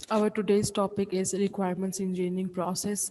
Our today's topic is requirements engineering process.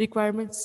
requirements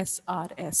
SRS,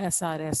SRS,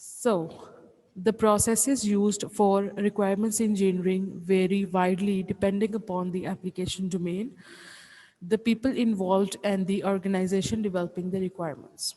so the processes used for requirements engineering vary widely depending upon the application domain, the people involved and the organization developing the requirements.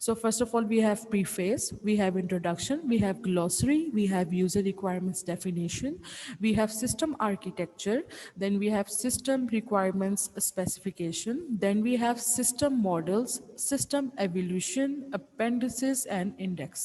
So first of all, we have preface, we have introduction, we have glossary, we have user requirements definition, we have system architecture, then we have system requirements specification, then we have system models, system evolution, appendices and index.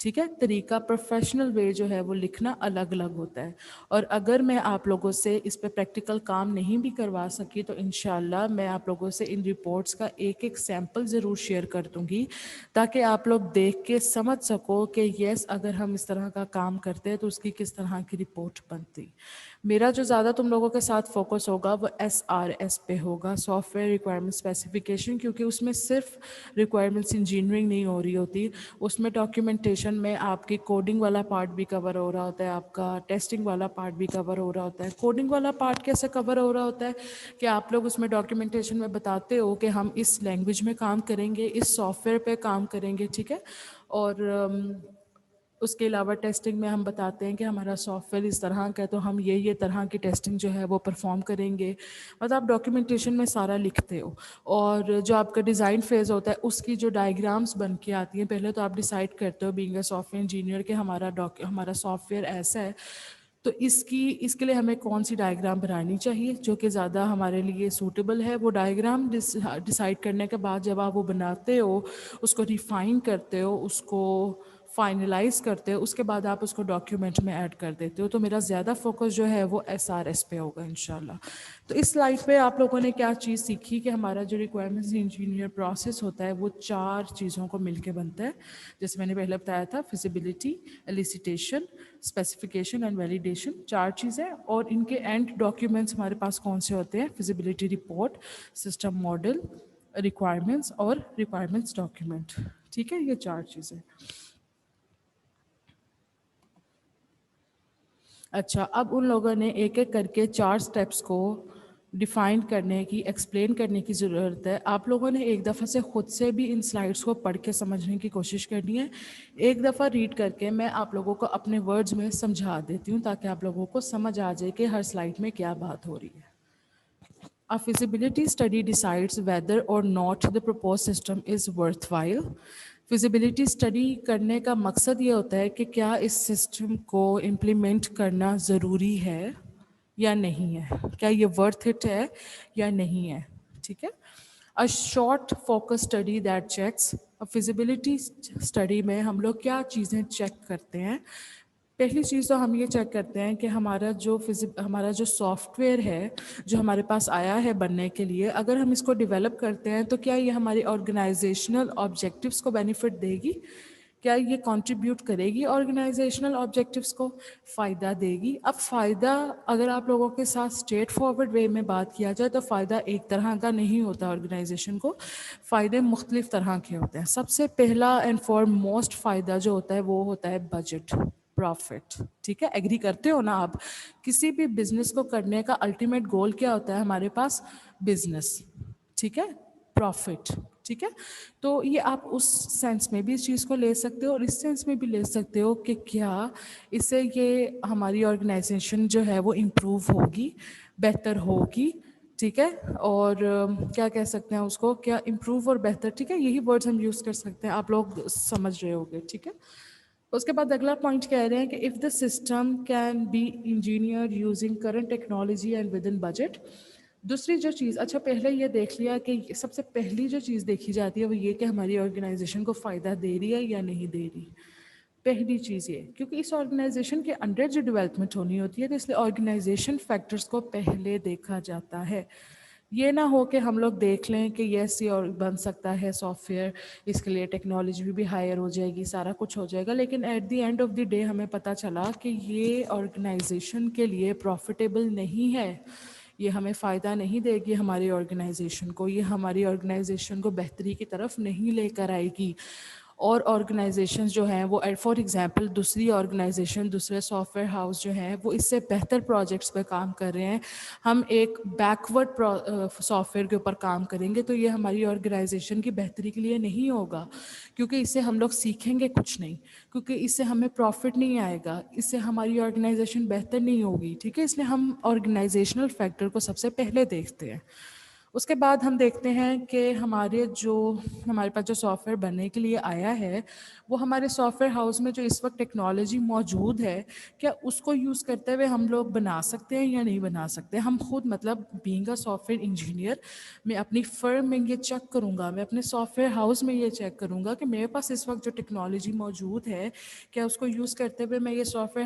ٹھیک ہے. طریقہ professional way جو ہے وہ لکھنا الگ الگ ہوتا ہے. اور اگر میں آپ لوگوں سے اس پہ پریکٹیکل کام نہیں بھی کروا سکی تو انشاءاللہ میں آپ لوگوں سے ان رپورٹس کا ایک ایک سیمپل ضرور شیئر کر دوں گی تاکہ آپ لوگ دیکھ کے سمجھ سکو کہ یس اگر ہم اس طرح کا کام کرتے ہیں تو اس کی کس طرح کی رپورٹ بنتی. میرا جو زیادہ تم لوگوں کے ساتھ فوکس ہوگا وہ SRS پہ ہوگا، سافٹ ویئر ریکوائرمنٹ اسپیسیفکیشن، کیونکہ اس میں صرف ریکوائرمنٹس انجینئرنگ نہیں ہو رہی ہوتی، اس میں ڈاکیومنٹیشن میں آپ کی کوڈنگ والا پارٹ بھی کور ہو رہا ہوتا ہے، آپ کا ٹیسٹنگ والا پارٹ بھی کور ہو رہا ہوتا ہے. کوڈنگ والا پارٹ کیسے کور ہو رہا ہوتا ہے کہ آپ لوگ اس میں ڈاکیومنٹیشن میں بتاتے ہو کہ ہم اس لینگویج میں کام کریں گے، اس سافٹ ویئر پہ کام کریں گے. ٹھیک ہے. اور اس کے علاوہ ٹیسٹنگ میں ہم بتاتے ہیں کہ ہمارا سافٹ ویئر اس طرح کا ہے تو ہم یہ طرح کی ٹیسٹنگ جو ہے وہ پرفارم کریں گے. مطلب آپ ڈاکیومنٹیشن میں سارا لکھتے ہو. اور جو آپ کا ڈیزائن فیز ہوتا ہے اس کی جو ڈائیگرامس بن کے آتی ہیں، پہلے تو آپ ڈیسائیڈ کرتے ہو being a software engineer کہ ہمارا سافٹ ویئر ایسا ہے تو اس کے لیے ہمیں کون سی ڈائیگرام بنانی چاہیے جو کہ زیادہ ہمارے لیے سوٹیبل ہے. وہ ڈائیگرام ڈیسائیڈ کرنے کے بعد جب آپ وہ بناتے ہو، اس کو ریفائن کرتے ہو، اس کو فائنلائز کرتے ہو، اس کے بعد آپ اس کو ڈاکیومنٹ میں ایڈ کر دیتے ہو. تو میرا زیادہ فوکس جو ہے وہ SRS پہ ہوگا انشاءاللہ. تو اس سلائڈ پہ آپ لوگوں نے کیا چیز سیکھی کہ ہمارا جو ریکوائرمنٹس انجینئر پروسیس ہوتا ہے وہ 4 چیزوں کو مل کے بنتا ہے. جیسے میں نے پہلے بتایا تھا، فیزیبلٹی، ایلیسیٹیشن، اسپیسیفیکیشن اینڈ ویلیڈیشن، 4 چیزیں. اور ان کے اینڈ ڈاکیومنٹس ہمارے پاس کون سے ہوتے ہیں؟ Feasibility report, system model, requirements اور ریکوائرمنٹس ڈاکیومنٹ. ٹھیک ہے. یہ 4 چیزیں. اچھا، اب ان لوگوں نے ایک ایک کر کے 4 سٹیپس کو ڈیفائن کرنے کی، ایکسپلین کرنے کی ضرورت ہے. آپ لوگوں نے ایک دفعہ سے خود سے بھی ان سلائڈس کو پڑھ کے سمجھنے کی کوشش کرنی ہے. ایک دفعہ ریڈ کر کے میں آپ لوگوں کو اپنے ورڈز میں سمجھا دیتی ہوں تاکہ آپ لوگوں کو سمجھ آ جائے کہ ہر سلائڈ میں کیا بات ہو رہی ہے. A feasibility study decides whether or not the proposed system is worthwhile. Feasibility study کرنے کا مقصد یہ ہوتا ہے کہ کیا اس سسٹم کو امپلیمنٹ کرنا ضروری ہے یا نہیں ہے، کیا یہ ورتھ اٹ ہے یا نہیں ہے. ٹھیک ہے. A short focus study that checks. Feasibility study میں ہم لوگ کیا چیزیں چیک کرتے ہیں؟ پہلی چیز تو ہم یہ چیک کرتے ہیں کہ ہمارا جو سافٹ ویئر ہے جو ہمارے پاس آیا ہے بننے کے لیے، اگر ہم اس کو ڈیولپ کرتے ہیں تو کیا یہ ہماری آرگنائزیشنل آبجیکٹیوز کو بینیفٹ دے گی؟ کیا یہ کنٹریبیوٹ کرے گی آرگنائزیشنل آبجیکٹیوز کو؟ فائدہ دے گی؟ اب فائدہ اگر آپ لوگوں کے ساتھ اسٹریٹ فارورڈ وے میں بات کیا جائے تو فائدہ ایک طرح کا نہیں ہوتا آرگنائزیشن کو، فائدے مختلف طرح کے ہوتے ہیں. سب سے پہلا اینڈ فار موسٹ فائدہ جو ہوتا ہے وہ ہوتا ہے بجٹ، پروفٹ. ٹھیک ہے. ایگری کرتے ہو نا آپ؟ کسی بھی بزنس کو کرنے کا الٹیمیٹ گول کیا ہوتا ہے ہمارے پاس؟ بزنس. ٹھیک ہے. پروفٹ. ٹھیک ہے. تو یہ آپ اس سینس میں بھی اس چیز کو لے سکتے ہو اور اس سینس میں بھی لے سکتے ہو کہ کیا اس سے یہ ہماری آرگنائزیشن جو ہے وہ امپروو ہوگی، بہتر ہوگی. ٹھیک ہے. اور کیا کہہ سکتے ہیں اس کو، کیا امپروو اور بہتر. ٹھیک ہے. یہی ورڈز ہم یوز کر سکتے ہیں، آپ لوگ سمجھ رہے ہوگے. ٹھیک ہے. اس کے بعد اگلا پوائنٹ کہہ رہے ہیں کہ if the system can be engineer using current technology and with in budget. دوسری جو چیز، اچھا پہلے یہ دیکھ لیا کہ سب سے پہلی جو چیز دیکھی جاتی ہے وہ یہ کہ ہماری آرگنائزیشن کو فائدہ دے رہی ہے یا نہیں دے رہی. پہلی چیز یہ، کیونکہ اس آرگنائزیشن کے انڈر جو ڈیولپمنٹ ہونی ہوتی ہے تو اس لیے آرگنائزیشن فیکٹرز کو پہلے دیکھا جاتا ہے. یہ نہ ہو کہ ہم لوگ دیکھ لیں کہ یس یہ اور بن سکتا ہے سافٹ ویئر، اس کے لیے ٹیکنالوجی بھی ہائر ہو جائے گی، سارا کچھ ہو جائے گا، لیکن at the end of the day ہمیں پتہ چلا کہ یہ آرگنائزیشن کے لیے پروفیٹیبل نہیں ہے، یہ ہمیں فائدہ نہیں دے گی ہماری آرگنائزیشن کو، یہ ہماری آرگنائزیشن کو بہتری کی طرف نہیں لے کر آئے گی. اور آرگنائزیشنز جو ہیں وہ فار ایگزامپل دوسری آرگنائزیشن، دوسرے سافٹ ویئر ہاؤس جو ہیں وہ اس سے بہتر پروجیکٹس پہ کام کر رہے ہیں، ہم ایک بیکورڈ سافٹ ویئر کے اوپر کام کریں گے تو یہ ہماری آرگنائزیشن کی بہتری کے لیے نہیں ہوگا، کیونکہ اس سے ہم لوگ سیکھیں گے کچھ نہیں، کیونکہ اس سے ہمیں پروفٹ نہیں آئے گا، اس سے ہماری آرگنائزیشن بہتر نہیں ہوگی. ٹھیک ہے. اس لیے ہم آرگنائزیشنل فیکٹر کو سب سے پہلے دیکھتے ہیں. اس کے بعد ہم دیکھتے ہیں کہ ہمارے پاس جو سافٹ ویئر بننے کے لیے آیا ہے وہ ہمارے سافٹ ویئر ہاؤس میں جو اس وقت ٹیکنالوجی موجود ہے کیا اس کو یوز کرتے ہوئے ہم لوگ بنا سکتے ہیں یا نہیں بنا سکتے. ہم خود مطلب being a software engineer میں اپنی فرم میں یہ چیک کروں گا, میں اپنے سافٹ ویئر ہاؤس میں یہ چیک کروں گا کہ میرے پاس اس وقت جو ٹیکنالوجی موجود ہے کیا اس کو یوز کرتے ہوئے میں یہ سافٹ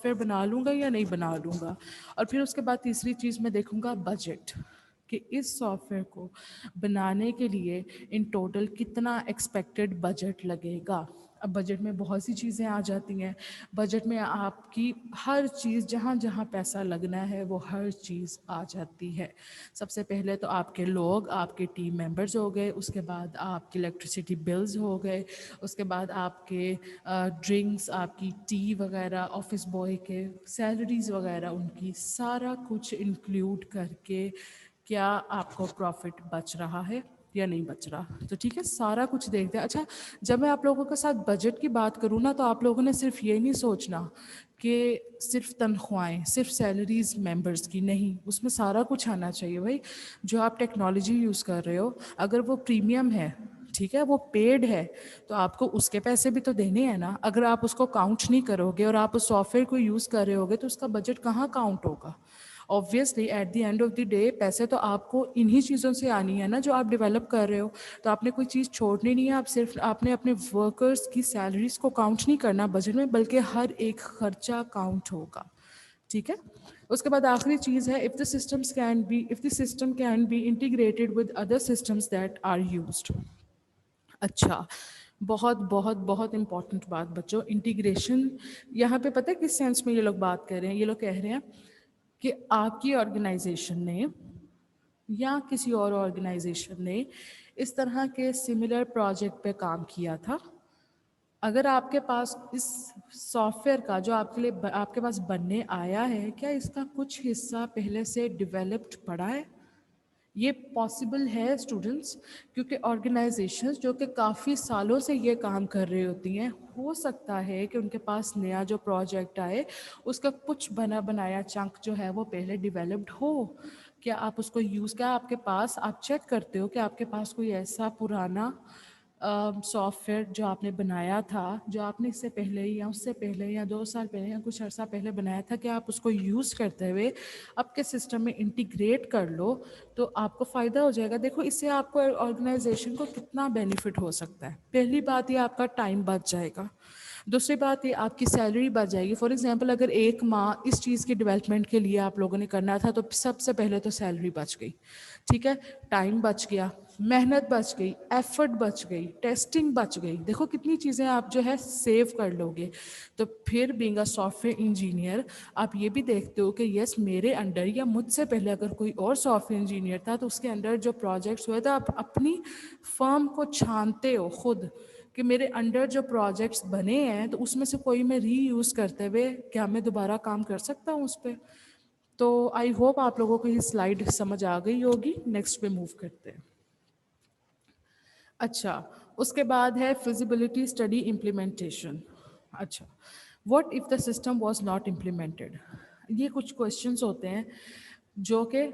ویئر بنا لوں گا یا نہیں بنا لوں گا. اور پھر اس کے بعد تیسری چیز میں دیکھوں گا بجٹ, کہ اس سافٹ ویئر کو بنانے کے لیے ان ٹوٹل کتنا ایکسپیکٹڈ بجٹ لگے گا. اب بجٹ میں بہت سی چیزیں آ جاتی ہیں. بجٹ میں آپ کی ہر چیز جہاں جہاں پیسہ لگنا ہے وہ ہر چیز آ جاتی ہے. سب سے پہلے تو آپ کے لوگ, آپ کے ٹیم ممبرز ہو گئے, اس کے بعد آپ کے الیکٹریسٹی بلز ہو گئے, اس کے بعد آپ کے ڈرنکس, آپ کی ٹی وغیرہ, آفس بوائے کے سیلریز وغیرہ, ان کی سارا کچھ انکلوڈ کر کے کیا آپ کو پروفٹ بچ رہا ہے یا نہیں بچ رہا. تو ٹھیک ہے, سارا کچھ دیکھتے ہیں. اچھا, جب میں آپ لوگوں کے ساتھ بجٹ کی بات کروں نا تو آپ لوگوں نے صرف یہ نہیں سوچنا کہ صرف تنخواہیں, صرف سیلریز ممبرس کی نہیں, اس میں سارا کچھ آنا چاہیے بھائی. جو آپ ٹیکنالوجی یوز کر رہے ہو اگر وہ پریمیم ہے, ٹھیک ہے, وہ پیڈ ہے, تو آپ کو اس کے پیسے بھی تو دینے ہیں نا. اگر آپ اس کو کاؤنٹ نہیں کرو گے اور آپ اس سافٹ ویئر کو یوز کر رہے ہوگے تو اس کا بجٹ کہاں کاؤنٹ ہوگا. Obviously at the end of the day پیسے تو آپ کو انہی چیزوں سے آنی ہے نا جو آپ ڈیولپ کر رہے ہو. تو آپ نے کوئی چیز چھوڑنی نہیں ہے, آپ صرف آپ نے اپنے ورکرس کی سیلریز کو کاؤنٹ نہیں کرنا بجٹ میں, بلکہ ہر ایک خرچہ کاؤنٹ ہوگا. ٹھیک ہے. اس کے بعد آخری چیز ہے if the system can be integrated with other systems that are used. اچھا, بہت بہت بہت امپورٹنٹ بات بچوں, انٹیگریشن. یہاں پہ پتہ ہے کس سینس میں یہ لوگ بات کر رہے ہیں. یہ لوگ کہہ رہے ہیں کہ آپ کی آرگنائزیشن نے یا کسی اور آرگنائزیشن نے اس طرح کے سملر پروجیکٹ پہ کام کیا تھا. اگر آپ کے پاس اس سافٹ ویئر کا جو آپ کے لیے آپ کے پاس بننے آیا ہے, کیا اس کا کچھ حصہ پہلے سے ڈیولپڈ پڑا ہے؟ یہ پاسبل ہے اسٹوڈنٹس, کیونکہ آرگنائزیشنز جو کہ کافی سالوں سے یہ کام کر رہی ہوتی ہیں, ہو سکتا ہے کہ ان کے پاس نیا جو پروجیکٹ آئے اس کا کچھ بنا بنایا چنک جو ہے وہ پہلے ڈیولپڈ ہو. کیا آپ اس کو یوز, کیا آپ کے پاس, آپ چیک کرتے ہو کہ آپ کے پاس کوئی ایسا پرانا سافٹ ویئر جو آپ نے بنایا تھا, جو آپ نے اس سے پہلے یا اس سے پہلے یا 2 سال پہلے یا کچھ عرصہ پہلے بنایا تھا, کہ آپ اس کو یوز کرتے ہوئے آپ کے سسٹم میں انٹیگریٹ کر لو تو آپ کو فائدہ ہو جائے گا. دیکھو اس سے آپ کو آرگنائزیشن کو کتنا بینیفٹ ہو سکتا ہے. پہلی بات یہ آپ کا ٹائم بچ جائے گا. دوسری بات یہ آپ کی سیلری بچ جائے گی. فار ایگزامپل اگر 1 ماہ اس چیز کی ڈیولپمنٹ کے لیے آپ لوگوں نے کرنا تھا تو سب سے پہلے تو سیلری بچ گئی. ٹھیک ہے, ٹائم بچ گیا, محنت بچ گئی, ایفرٹ بچ گئی, ٹیسٹنگ بچ گئی. دیکھو کتنی چیزیں آپ جو ہے سیو کر لو گے. تو پھر being a software engineer آپ یہ بھی دیکھتے ہو کہ یس میرے انڈر یا مجھ سے پہلے اگر کوئی اور سافٹ ویئر انجینئر تھا تو اس کے انڈر جو پروجیکٹس ہوئے تھے, آپ اپنی فرم کو چھانتے ہو خود کہ میرے انڈر جو پروجیکٹس بنے ہیں تو اس میں سے کوئی میں ری یوز کرتے ہوئے کیا میں دوبارہ کام کر سکتا ہوں اس پہ. تو آئی ہوپ آپ لوگوں کو یہ سلائڈ سمجھ آ گئی ہوگی. نیکسٹ پہ موو کرتے ہیں. اچھا, اس کے بعد ہے فزیبلٹی اسٹڈی امپلیمنٹیشن. اچھا, what if the system was not implemented. یہ کچھ کوشچنس ہوتے ہیں جو کہ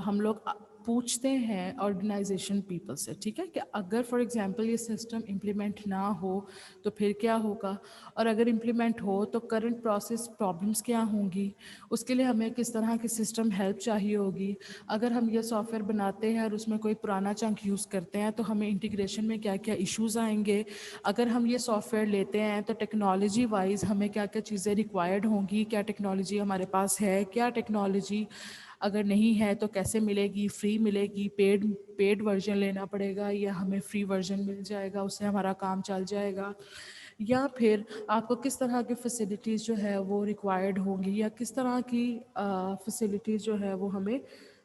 ہم لوگ پوچھتے ہیں آرگنائزیشن پیپل سے. ٹھیک ہے, کہ اگر فار ایگزامپل یہ سسٹم امپلیمنٹ نہ ہو تو پھر کیا ہوگا, اور اگر امپلیمنٹ ہو تو کرنٹ پروسیس پرابلمس کیا ہوں گی, اس کے لیے ہمیں کس طرح کی سسٹم ہیلپ چاہیے ہوگی. اگر ہم یہ سافٹ ویئر بناتے ہیں اور اس میں کوئی پرانا چنک یوز کرتے ہیں تو ہمیں انٹیگریشن میں کیا کیا ایشوز آئیں گے. اگر ہم یہ سافٹ ویئر لیتے ہیں تو ٹیکنالوجی وائز ہمیں کیا کیا چیزیں ریکوائرڈ ہوں گی, کیا ٹیکنالوجی ہمارے پاس ہے, کیا ٹیکنالوجی اگر نہیں ہے تو کیسے ملے گی, فری ملے گی, پیڈ ورژن لینا پڑے گا یا ہمیں فری ورژن مل جائے گا, اس سے ہمارا کام چل جائے گا. یا پھر آپ کو کس طرح کی فیسلٹیز جو ہے وہ ریکوائرڈ ہوں گی, یا کس طرح کی فیسلٹیز جو ہے وہ ہمیں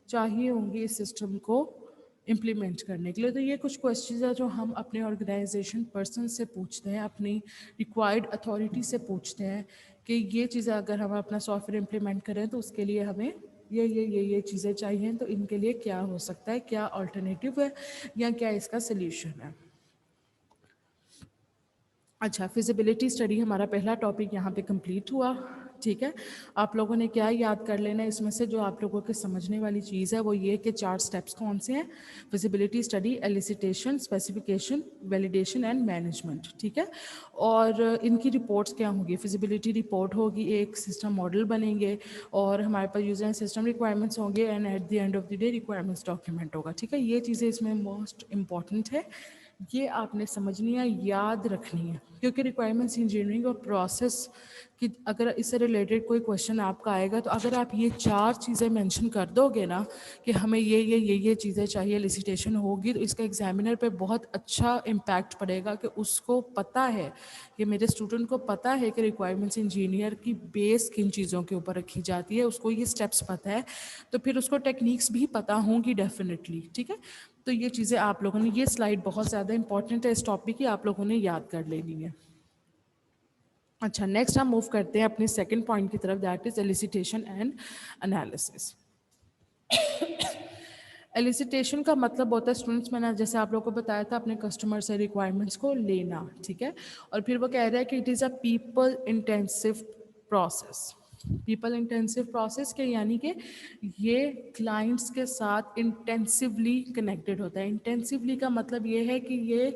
چاہیے ہوں گی اس سسٹم کو امپلیمنٹ کرنے کے لیے. تو یہ کچھ کوشچنز ہیں جو ہم اپنے آرگنائزیشن پرسن سے پوچھتے ہیں, اپنی ریکوائرڈ اتھارٹی سے پوچھتے ہیں کہ یہ چیزیں اگر ہم اپنا سافٹ ویئر امپلیمنٹ کریں تو اس کے لیے ہمیں یہ چیزیں چاہیے, تو ان کے لیے کیا ہو سکتا ہے, کیا آلٹرنیٹیو ہے یا کیا اس کا سلیوشن ہے. اچھا, فزیبلٹی اسٹڈی ہمارا پہلا ٹاپک یہاں پہ کمپلیٹ ہوا. ٹھیک ہے. آپ لوگوں نے کیا یاد کر لینا ہے اس میں سے؟ جو آپ لوگوں کے سمجھنے والی چیز ہے وہ یہ کہ 4 اسٹیپس کون سے ہیں؟ Feasibility study, elicitation, specification, validation and management. ٹھیک ہے. اور ان کی رپورٹس کیا ہوں گی؟ فزیبلٹی رپورٹ ہوگی، ایک سسٹم ماڈل بنیں گے اور ہمارے پاس یوزر اینڈ سسٹم ریکوائرمنٹس ہوں گے، and at the end of the day requirements document ہوگا. ٹھیک ہے. یہ چیزیں اس میں موسٹ امپورٹنٹ ہے، یہ آپ نے سمجھنی ہے، یاد رکھنی ہے. کیونکہ ریکوائرمنٹس انجینئرنگ اور پروسیس کہ اگر اس سے ریلیٹڈ کوئی کویشچن آپ کا آئے گا تو اگر آپ یہ 4 چیزیں مینشن کر دو گے نا کہ ہمیں یہ چیزیں چاہیے، ایلیسیٹیشن ہوگی، تو اس کا ایگزامینر پہ بہت اچھا امپیکٹ پڑے گا کہ اس کو پتہ ہے کہ میرے اسٹوڈنٹ کو پتہ ہے کہ ریکوائرمنٹس انجینئر کی بیس کن چیزوں کے اوپر رکھی جاتی ہے، اس کو یہ اسٹیپس پتہ ہے، تو پھر اس کو ٹیکنیکس بھی پتہ ہوں گی ڈیفینیٹلی. ٹھیک ہے. تو یہ چیزیں آپ لوگوں نے، یہ سلائڈ بہت زیادہ امپورٹنٹ ہے اس ٹاپک کی، آپ لوگوں نے یاد کر لینی ہے. اچھا، نیکسٹ ہم موو کرتے ہیں اپنے سیکنڈ پوائنٹ کی طرف، دیٹ از ایلیسیٹیشن اینڈ انالیسس. ایلیسیٹیشن کا مطلب ہوتا ہے اسٹوڈنٹس، میں نے جیسے آپ لوگوں کو بتایا تھا، اپنے کسٹمر سے ریکوائرمنٹس کو لینا. ٹھیک ہے. اور پھر وہ کہہ رہا ہے کہ it is a people intensive process. People intensive process کے یعنی کہ یہ کلائنٹس کے ساتھ انٹینسولی کنیکٹڈ ہوتا ہے. انٹینسولی کا مطلب یہ ہے کہ یہ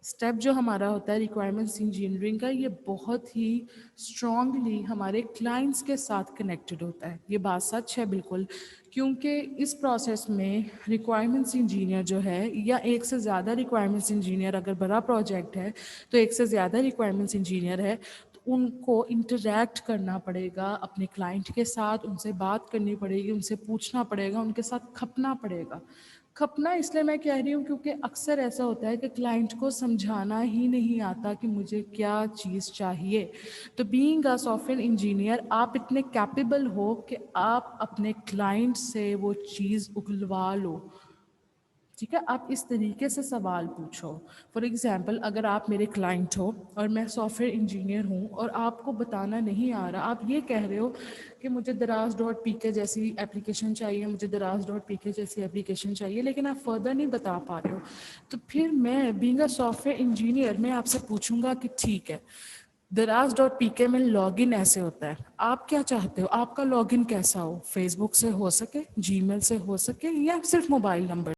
اسٹیپ جو ہمارا ہوتا ہے ریکوائرمنٹس انجینئرنگ کا، یہ بہت ہی اسٹرانگلی ہمارے کلائنٹس کے ساتھ کنیکٹڈ ہوتا ہے. یہ بات سچ ہے بالکل، کیونکہ اس پروسیس میں ریکوائرمنٹس انجینئر جو ہے، یا ایک سے زیادہ ریکوائرمنٹس انجینئر، اگر بڑا پروجیکٹ ہے تو ایک سے زیادہ ریکوائرمنٹس انجینئر ہے، تو ان کو انٹریکٹ کرنا پڑے گا اپنے کلائنٹ کے ساتھ، ان سے بات کرنی پڑے گی، ان سے پوچھنا پڑے گا، ان کے ساتھ کھپنا پڑے گا. کھپنا اس لیے میں کہہ رہی ہوں کیونکہ اکثر ایسا ہوتا ہے کہ کلائنٹ کو سمجھانا ہی نہیں آتا کہ مجھے کیا چیز چاہیے. تو being a software engineer آپ اتنے کیپیبل ہو کہ آپ اپنے کلائنٹ سے وہ چیز اگلوا لو. ٹھیک ہے. آپ اس طریقے سے سوال پوچھو. فار ایگزامپل، اگر آپ میرے کلائنٹ ہو اور میں سافٹ ویئر انجینئر ہوں اور آپ کو بتانا نہیں آ رہا، آپ یہ کہہ رہے ہو کہ مجھے دراز ڈاٹ پی کے جیسی اپلیکیشن چاہیے، مجھے دراز ڈاٹ پی کے جیسی اپلیکیشن چاہیے، لیکن آپ فردر نہیں بتا پا رہے ہو، تو پھر میں being a software engineer میں آپ سے پوچھوں گا کہ ٹھیک ہے، دراز ڈاٹ پی کے میں لاگ ان ایسے ہوتا ہے، آپ کیا چاہتے ہو؟ آپ کا لاگ ان کیسا ہو؟ فیس بک سے ہو سکے، جی میل سے ہو سکے، یا صرف موبائل نمبر